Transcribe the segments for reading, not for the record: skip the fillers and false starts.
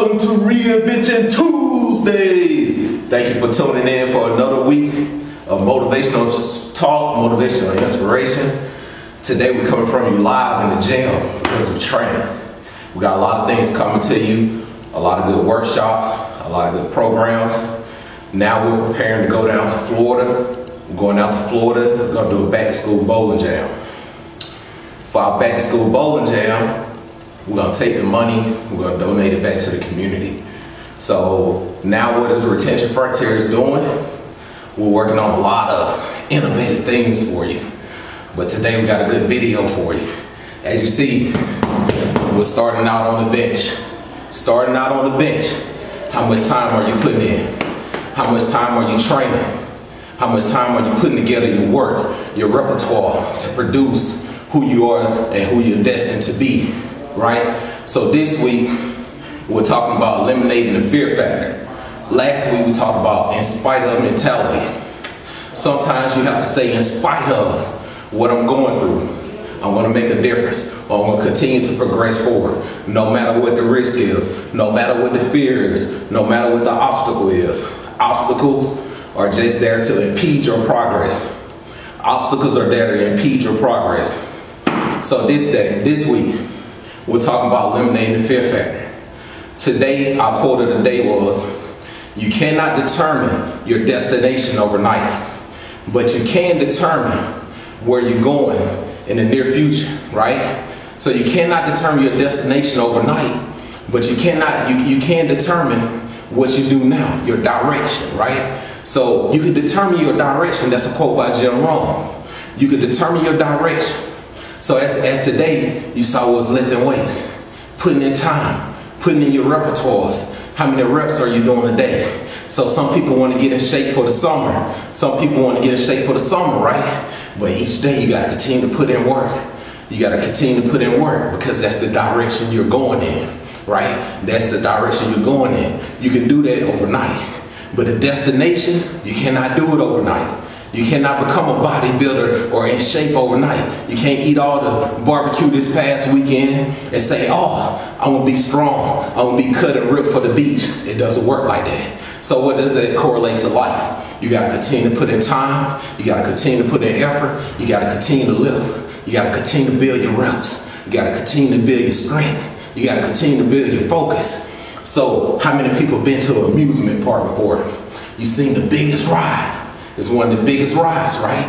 Welcome to Reinvention Tuesdays. Thank you for tuning in for another week of motivational talk, motivational inspiration. Today we're coming from you live in the gym because of training. We got a lot of things coming to you, a lot of good workshops, a lot of good programs. Now we're preparing to go down to Florida. We're going out to Florida. We're going to do a back-to-school bowling jam. For our back-to-school bowling jam, we're going to take the money, we're going to donate it back to the community. So now what is Retention Frontiers doing? We're working on a lot of innovative things for you. But today we got a good video for you. As you see, we're starting out on the bench. Starting out on the bench. How much time are you putting in? How much time are you training? How much time are you putting together your work, your repertoire to produce who you are and who you're destined to be? Right? So this week, we're talking about eliminating the fear factor. Last week, we talked about in spite of mentality. Sometimes you have to say in spite of what I'm going through, I'm going to make a difference, or I'm going to continue to progress forward, no matter what the risk is, no matter what the fear is, no matter what the obstacle is. Obstacles are just there to impede your progress. Obstacles are there to impede your progress. So this week, we're talking about eliminating the fear factor. Today, our quote of the day was, you cannot determine your destination overnight, but you can determine where you're going in the near future, right? So you cannot determine your destination overnight, but you can determine what you do now, your direction, right? So you can determine your direction. That's a quote by Rohn. You can determine your direction. So as today, you saw was lifting weights, putting in time, putting in your repertoires. How many reps are you doing a day? So some people want to get in shape for the summer. Some people want to get in shape for the summer, right? But each day you got to continue to put in work. You got to continue to put in work because that's the direction you're going in, right? That's the direction you're going in. You can do that overnight. But the destination, you cannot do it overnight. You cannot become a bodybuilder or in shape overnight. You can't eat all the barbecue this past weekend and say, oh, I'm gonna be strong. I'm gonna be cut and ripped for the beach. It doesn't work like that. So what does it correlate to life? You gotta continue to put in time. You gotta continue to put in effort. You gotta continue to live. You gotta continue to build your reps. You gotta continue to build your strength. You gotta continue to build your focus. So how many people been to an amusement park before? You've seen the biggest ride. It's one of the biggest rides, right?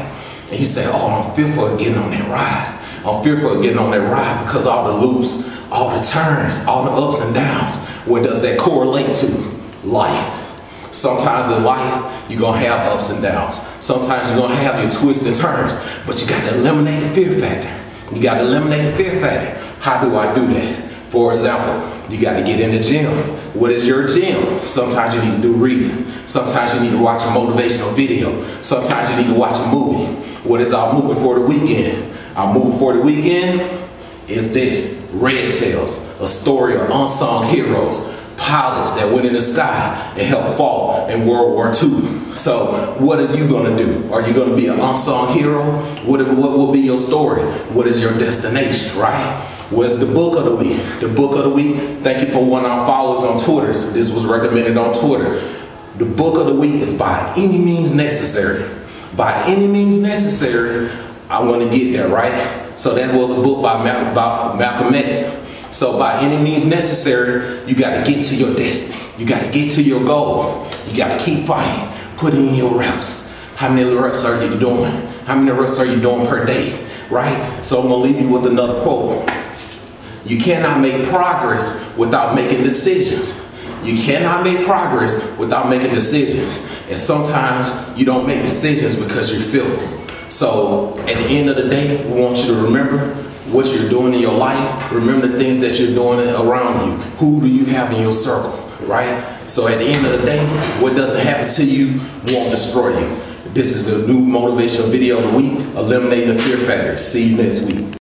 And you say, oh, I'm fearful of getting on that ride. I'm fearful of getting on that ride because all the loops, all the turns, all the ups and downs. What does that correlate to? Life. Sometimes in life, you're going to have ups and downs. Sometimes you're going to have your twists and turns, but you got to eliminate the fear factor. You got to eliminate the fear factor. How do I do that? For example, you got to get in the gym. What is your gym? Sometimes you need to do reading. Sometimes you need to watch a motivational video. Sometimes you need to watch a movie. What is our movie for the weekend? Our movie for the weekend is this, Red Tails, a story of unsung heroes, pilots that went in the sky and helped fought in World War II. So what are you going to do? Are you going to be an unsung hero? What will be your story? What is your destination, right? What's the book of the week? The book of the week, thank you for one of our followers on Twitter. So this was recommended on Twitter. The book of the week is By Any Means Necessary. By Any Means Necessary, I'm going to get there, right? So that was a book by Malcolm X. So by any means necessary, you got to get to your destiny. You got to get to your goal. You got to keep fighting. Put in your reps. How many reps are you doing? How many reps are you doing per day, right? So I'm going to leave you with another quote. You cannot make progress without making decisions. You cannot make progress without making decisions. And sometimes you don't make decisions because you're fearful. So at the end of the day, we want you to remember what you're doing in your life. Remember the things that you're doing around you. Who do you have in your circle, right? So at the end of the day, what doesn't happen to you won't destroy you. This is the new motivational video of the week, eliminating the fear factor. See you next week.